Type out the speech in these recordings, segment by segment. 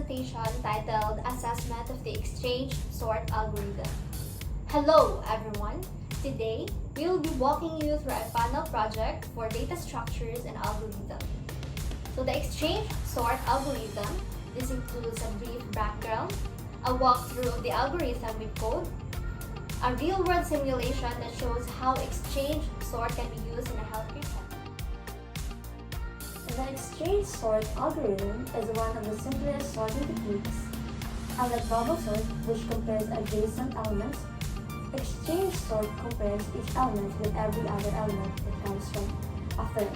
presentation titled Assessment of the Exchange Sort Algorithm. Hello everyone! Today, we will be walking you through a panel project for data structures and algorithm. So the exchange sort algorithm, this includes a brief background, a walkthrough of the algorithm with code, a real-world simulation that shows how exchange sort can be used in a healthcare setting. The exchange sort algorithm is one of the simplest sorting techniques. Unlike bubble sort, which compares adjacent elements, exchange sort compares each element with every other element that comes from a third.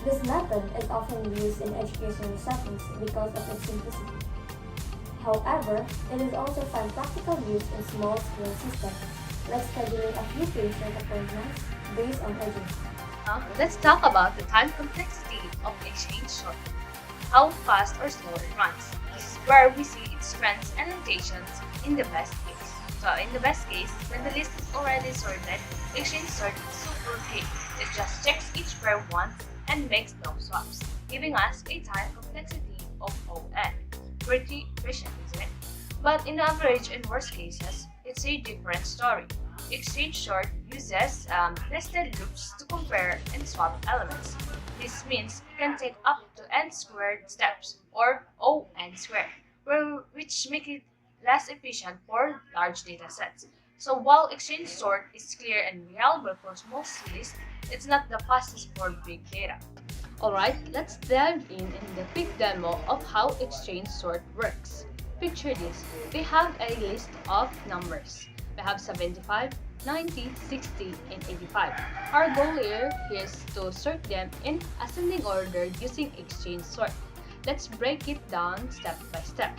This method is often used in educational settings because of its simplicity. However, it is also found practical use in small-scale systems, like scheduling a few patient appointments based on urgency. Now, let's talk about the time complexity of exchange sort. How fast or slow it runs. This is where we see its strengths and limitations in the best case. So in the best case, when the list is already sorted, exchange sort is super quick. It just checks each pair once and makes no swaps, giving us a time complexity of ON. Pretty efficient, isn't it? But in average and worst cases, it's a different story. Exchange sort uses nested loops to compare and swap elements. This means it can take up to n squared steps, or O n squared, which make it less efficient for large data sets. So while exchange sort is clear and reliable for small lists, it's not the fastest for big data. Alright, let's dive in the quick demo of how exchange sort works. Picture this. We have a list of numbers. We have 75, 90, 60, and 85. Our goal here is to sort them in ascending order using exchange sort. Let's break it down step by step.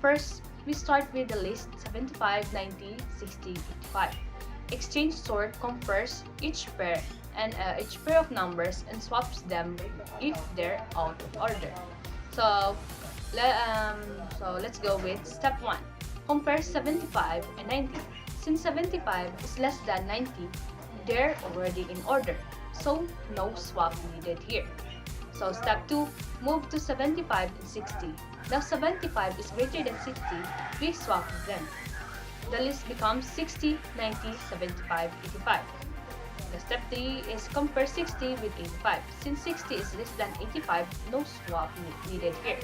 First, we start with the list 75, 90, 60, 85. Exchange sort compares each pair of numbers and swaps them if they're out of order. So let's go with step 1. Compare 75 and 90. Since 75 is less than 90, they're already in order, so no swap needed here. So step 2, move to 75 and 60. Now 75 is greater than 60, we swap them. The list becomes 60, 90, 75, 85. The step 3 is compare 60 with 85. Since 60 is less than 85, no swap needed here.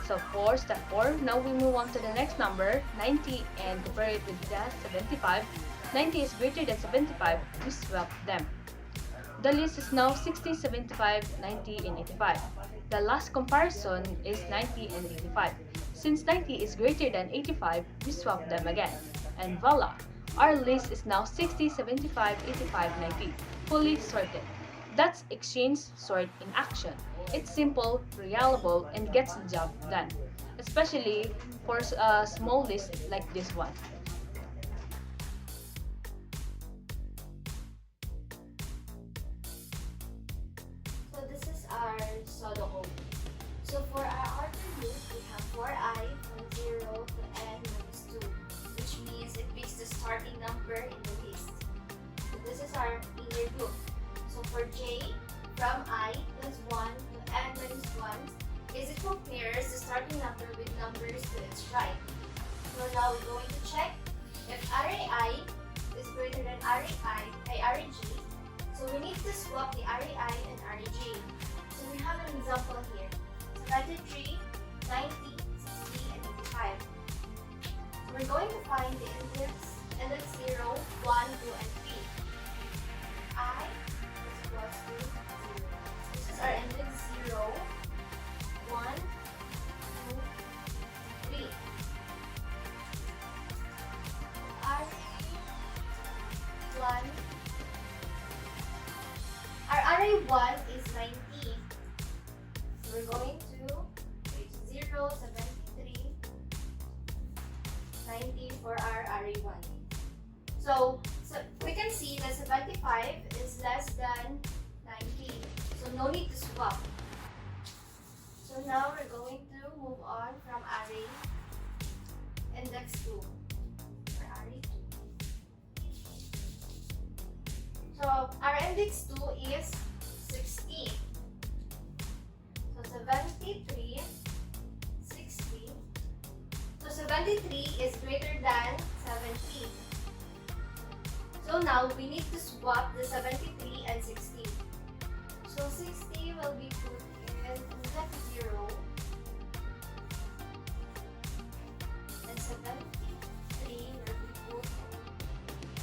So for step 4, now we move on to the next number, 90, and compare it with the 75. 90 is greater than 75, we swap them. The list is now 60, 75, 90, and 85. The last comparison is 90 and 85. Since 90 is greater than 85, we swap them again. And voila! Our list is now 60, 75, 85, 90, fully sorted. That's exchange sort in action. It's simple, reliable, and gets the job done, especially for a small list like this one. So this is our pseudo code. So for our order loop, we have for I from 0 to n minus 2, which means it picks the starting number in the list. So this is our inner loop. So for j, from I plus 1 to n minus 1 is it compares the starting number with numbers to its right. So now we're going to check if array I is greater than array j. So we need to swap the array I and array j. So we have an example here. So 93, 90, 60, and 85. So we're going to find the index 0, 1, 2, and 3. I is equals to 0. This is our index 0, 1, 2, 3. Array 1 is 90. So we're going to page 0, 73, 90 for our array 1. So we can see that 75 is less than 90. So no need to swap. So now we're going to move on from array index 2 or array 2. So our index 2 is 16. So 73, 60, 73 is greater than 70. So now we need to swap the 73 and 60. So 60 will be put in left 0 and 73 will be put in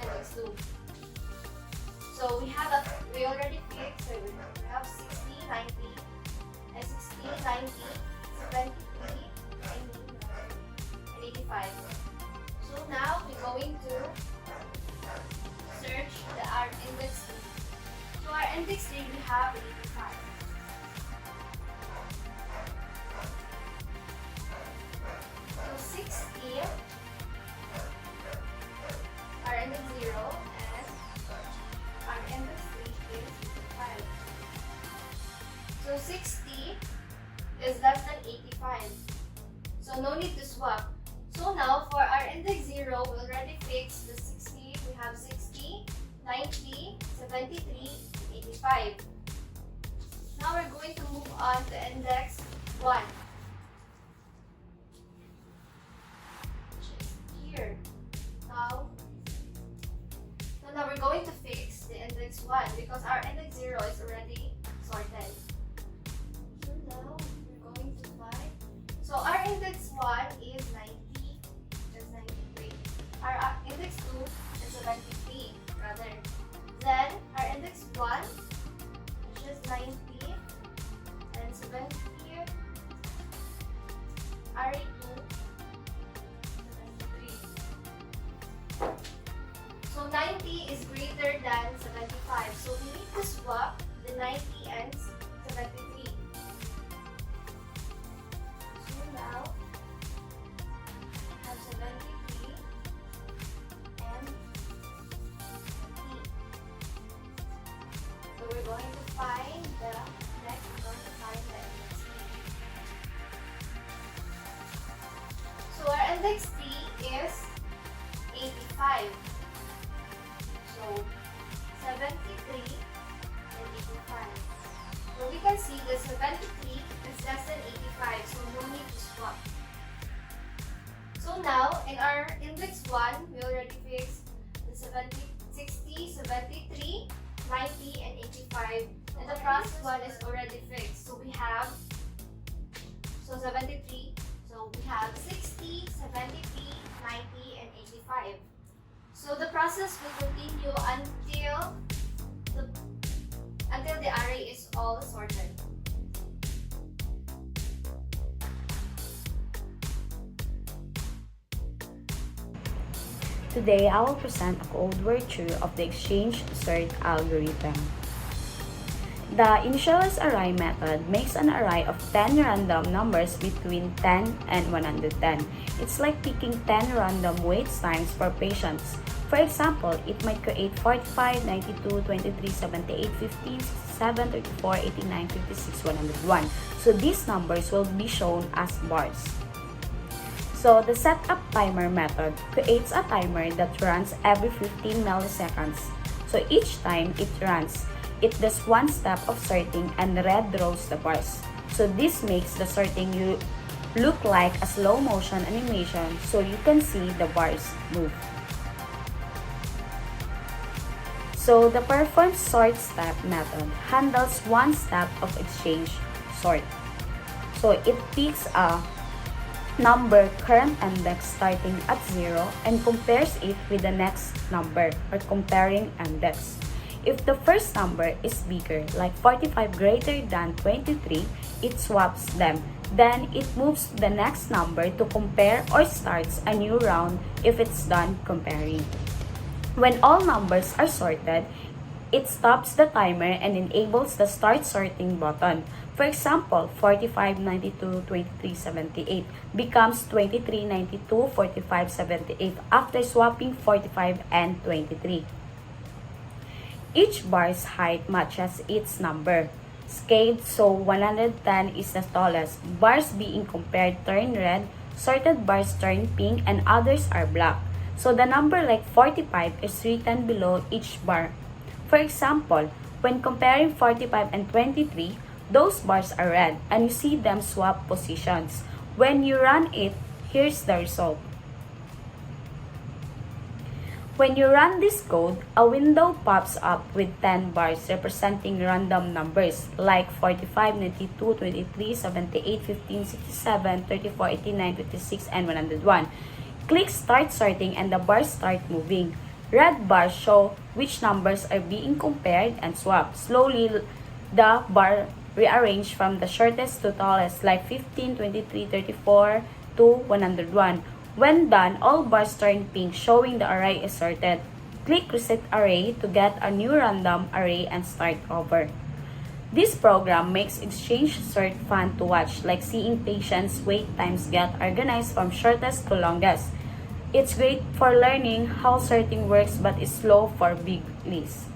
index 2. So we already fixed, so we have 60, 90, and 60, 90, 73, 90, and 85. So now we're going to search our index 3. So our index 3 we have 85. So 60, our index 0, and our index 3 is 85. So 60 is less than 85. So no need to swap. So now for our index 0, we already fixed the 60. We have 60, 90, 73, 85. Now we're going to move on to index 1. Which is here. Now we're going to fix the index 1 because our index 0 is already sorted. So now we're going to find. So our index 1 is 90, that's 93. Our index 2 is 73, rather. Then our index 1, which is 90 and 70. Our 2, 73. So 90 is greater than 75. So we need to swap the 90 and 73. So now we have 73 and 70. So we're going to find the next. We're going to find the index 3. So our index 3 is 85. So 73 and 85. So we can see the 73 is less than 85, so no need to swap. So now in our index 1, we already fixed the 70, 60, 73, 90, and 85. And the process 1 is already fixed. So we have 73. So we have 60, 73, 90, and 85. So the process will continue until the array is all sorted. Today, I will present a code virtue of the exchange sort algorithm. The initialize array method makes an array of 10 random numbers between 10 and 110. It's like picking 10 random weights times for patients. For example, it might create 45, 92, 23, 78, 15, 67, 34, 89, 56, 101. So these numbers will be shown as bars. So the setup timer method creates a timer that runs every 15 milliseconds. So each time it runs, it does one step of sorting and red rows the bars. So this makes the sorting look like a slow motion animation so you can see the bars move. So the perform sort step method handles one step of exchange sort. So it picks a number current index starting at 0 and compares it with the next number or comparing index. If the first number is bigger, like 45 greater than 23, it swaps them. Then it moves to the next number to compare or starts a new round if it's done comparing. When all numbers are sorted, it stops the timer and enables the start sorting button. For example, 45, 92, 23, 78 becomes 23, 92, 45, 78 after swapping 45 and 23. Each bar's height matches its number. Scaled so 110 is the tallest. Bars being compared turn red, sorted bars turn pink, and others are black. So the number like 45 is written below each bar. For example, when comparing 45 and 23, those bars are red and you see them swap positions. When you run it, here's the result. When you run this code, a window pops up with 10 bars representing random numbers like 45, 92, 23, 78, 15, 67, 34, 89, 56, and 101. Click Start Sorting and the bars start moving. Red bars show which numbers are being compared and swapped. Slowly, the bar rearrange from the shortest to tallest like 15, 23, 34 to 101. When done, all bars turn pink showing the array is sorted. Click Reset Array to get a new random array and start over. This program makes exchange sort fun to watch, like seeing patients' wait times get organized from shortest to longest. It's great for learning how sorting works but is slow for big lists.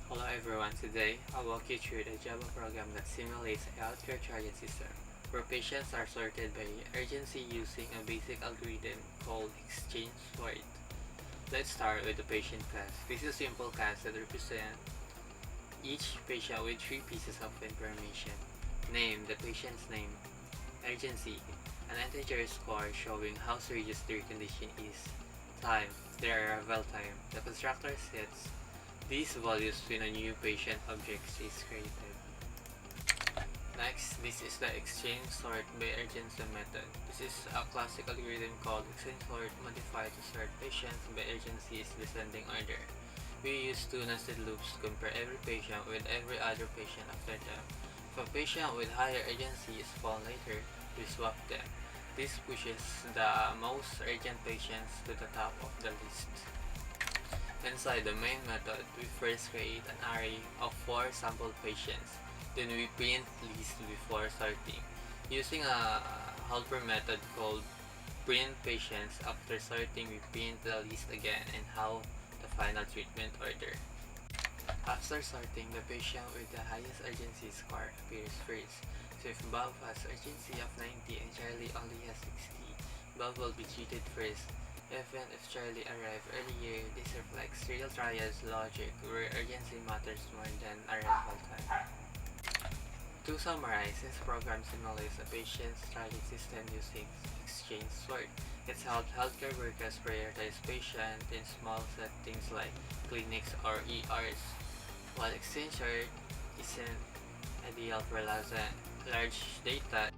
Hello everyone, today I'll walk you through the Java program that simulates a healthcare triage system, where patients are sorted by urgency using a basic algorithm called exchange sort. Let's start with the patient class. This is a simple class that represents each patient with 3 pieces of information. Name, the patient's name. Urgency, an integer score showing how serious their condition is. Time, their arrival time. The constructor sets these values when a new patient object is created. Next, this is the exchange sort by urgency method. This is a classic algorithm called exchange sort modified to sort patients by urgency in descending order. We use 2 nested loops to compare every patient with every other patient after them. If a patient with higher urgency is found later, we swap them. This pushes the most urgent patients to the top of the list. Inside the main method, we first create an array of 4 sample patients. Then we print list before sorting. Using a helper method called print patients, after sorting we print the list again and how the final treatment order. After sorting, the patient with the highest urgency score appears first. So if Bob has urgency of 90 and Charlie only has 60, Bob will be treated first. Even if Charlie arrived earlier, this reflects real triage logic where urgency matters more than arrival time. To summarize, this program simulates a patient's triage system using exchange sort. It's helped healthcare workers prioritize patients in small settings like clinics or ERs, while exchange sort isn't ideal for large data.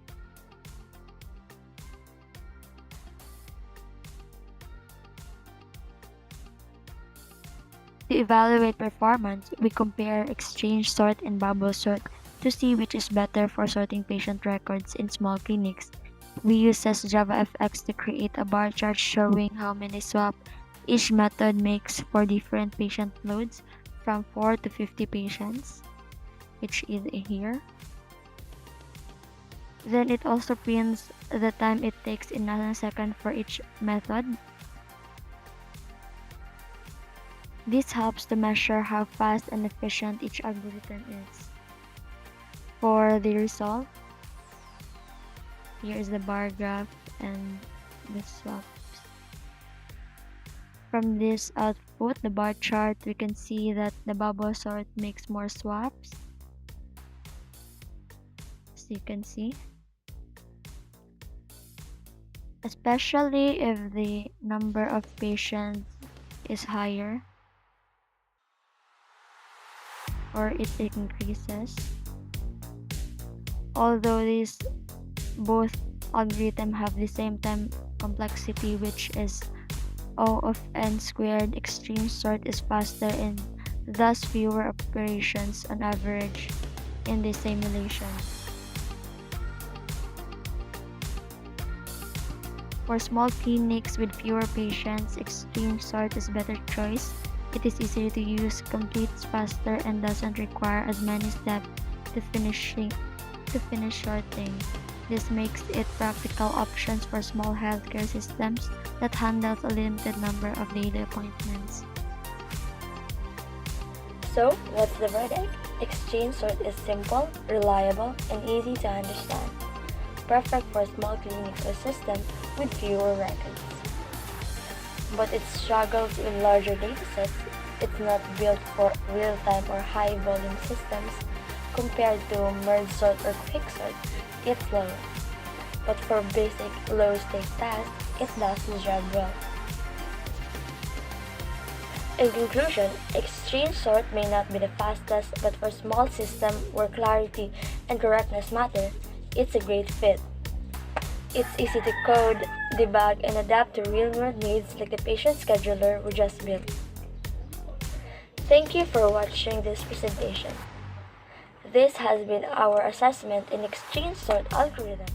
To evaluate performance, we compare exchange sort and bubble sort to see which is better for sorting patient records in small clinics. We use JavaFX to create a bar chart showing how many swap each method makes for different patient loads from 4 to 50 patients, which is here. Then it also prints the time it takes in nanosecond for each method. This helps to measure how fast and efficient each algorithm is. For the result, here is the bar graph and the swaps. From this output, the bar chart, we can see that the bubble sort makes more swaps. As you can see. Especially if the number of patients is higher or it increases. Although these both algorithms have the same time complexity, which is O of n squared, exchange sort is faster and thus fewer operations on average in the simulation. For small clinics with fewer patients, exchange sort is a better choice. It is easier to use, completes faster, and doesn't require as many steps to finish sorting. This makes it practical options for small healthcare systems that handles a limited number of daily appointments. So, what's the verdict? Exchange sort is simple, reliable, and easy to understand. perfect for small clinics or systems with fewer records. But it struggles with larger datasets. It's not built for real-time or high-volume systems. Compared to merge sort or quick sort, it's slower. But for basic, low-stake tasks, it does the job well. In conclusion, exchange sort may not be the fastest, but for small systems where clarity and correctness matter, it's a great fit. It's easy to code, debug, and adapt to real-world needs like the patient scheduler we just built. Thank you for watching this presentation. This has been our assessment in exchange sort algorithm.